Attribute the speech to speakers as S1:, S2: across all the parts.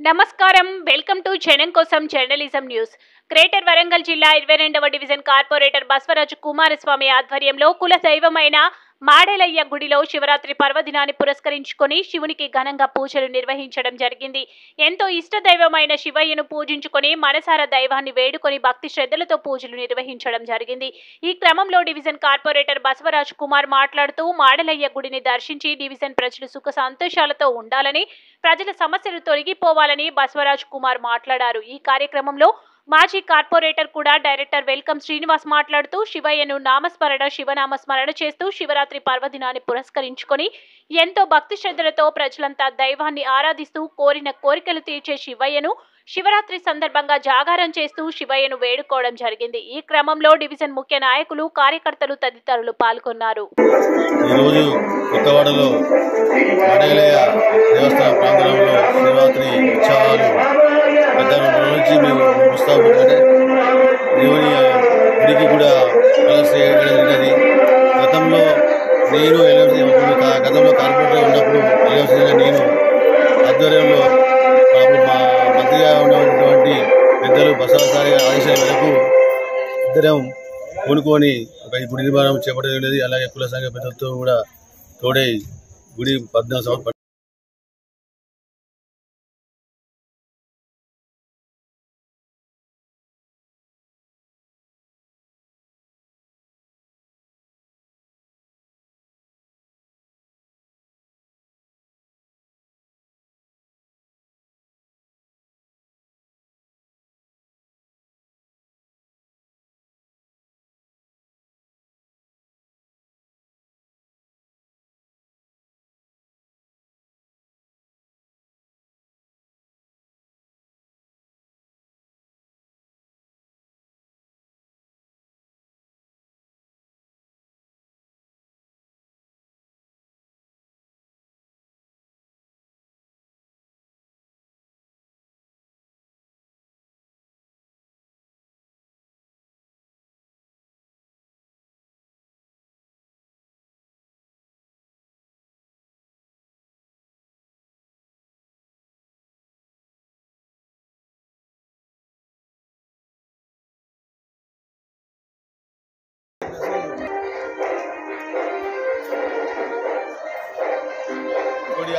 S1: నమస్కారం welcome to జనం కోసం జర్నలిజం న్యూస్. గ్రేటర్ వరంగల్ జిల్లా 22వ డివిజన్ కార్పొరేటర్ బసవరాజు కుమారస్వామి ఆధ్వర్యంలో కుల దైవమైన మాడేలయ్య గుడిలో శివరాత్రి పర్వదినాన్ని పురస్కరించుకొని శివునికి ఘనంగా పూజలు నిర్వహించడం జరిగింది. ఎంతో ఇష్టదైవమైన శివయ్యను పూజించుకొని మనసార దైవాన్ని వేడుకొని భక్తి శ్రద్ధలతో పూజలు నిర్వహించడం జరిగింది. ఈ క్రమంలో డివిజన్ కార్పొరేటర్ బసవరాజు కుమార్ మాట్లాడుతూ మాడేలయ్య గుడిని దర్శించి డివిజన్ ప్రజలు సుఖ సంతోషాలతో ఉండాలని, ప్రజల సమస్యలు తొలగిపోవాలని బసవరాజు కుమార్ మాట్లాడారు. ఈ కార్యక్రమంలో మాజీ కార్పొరేటర్ కూడా డైరెక్టర్ వెల్కమ్ శ్రీనివాస్ మాట్లాడుతూ శివయ్యను నామస్మరణ శివనామస్మరణ చేస్తూ శివరాత్రి పర్వదినాన్ని పురస్కరించుకొని ఎంతో భక్తి శ్రద్ధలతో ప్రజలంతా దైవాన్ని ఆరాధిస్తూ కోరిన కోరికలు తీర్చే శివయ్యను శివరాత్రి సందర్భంగా జాగారం చేస్తూ శివయ్యను వేడుకోవడం జరిగింది. ఈ క్రమంలో డివిజన్ ముఖ్య నాయకులు, కార్యకర్తలు తదితరులు పాల్గొన్నారు.
S2: గతంలో కార్పొరేటర్ ఉన్నప్పుడు నేను ఆధ్వర్యంలో మా మంత్రిగా ఉన్నటువంటి పెద్దలు బసవసారి ఆదేశాల మేరకు ఇద్దరం కొనుక్కొని ఒక గుడి నిర్మాణం చేపట్టడం. అలాగే కుల సంఘ పెద్దలతో కూడా తోడై గుడి 14 సంవత్సరాలు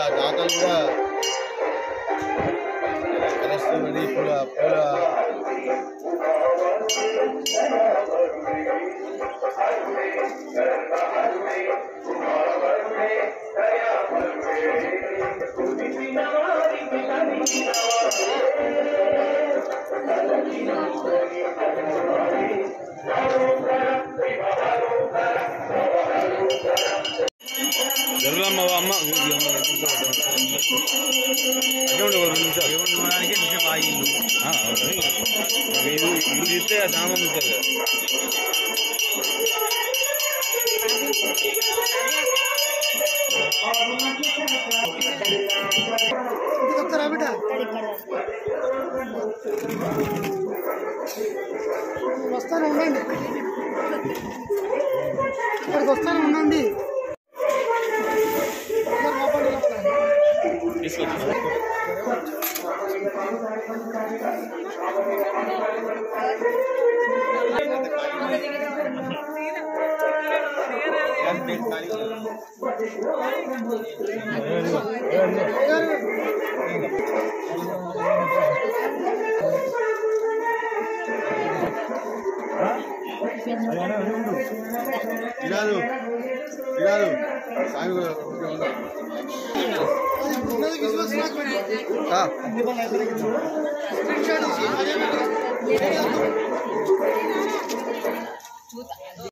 S2: ఆ దాతలు కూడా కలుస్తుంది. పూల
S3: అమ్మ ఇల్లు తీస్తే సామాన్ ఉంటుంది కదా.
S4: వస్తాను ఉండండి, ఇక్కడికి వస్తాను ఉండండి.
S2: సాగు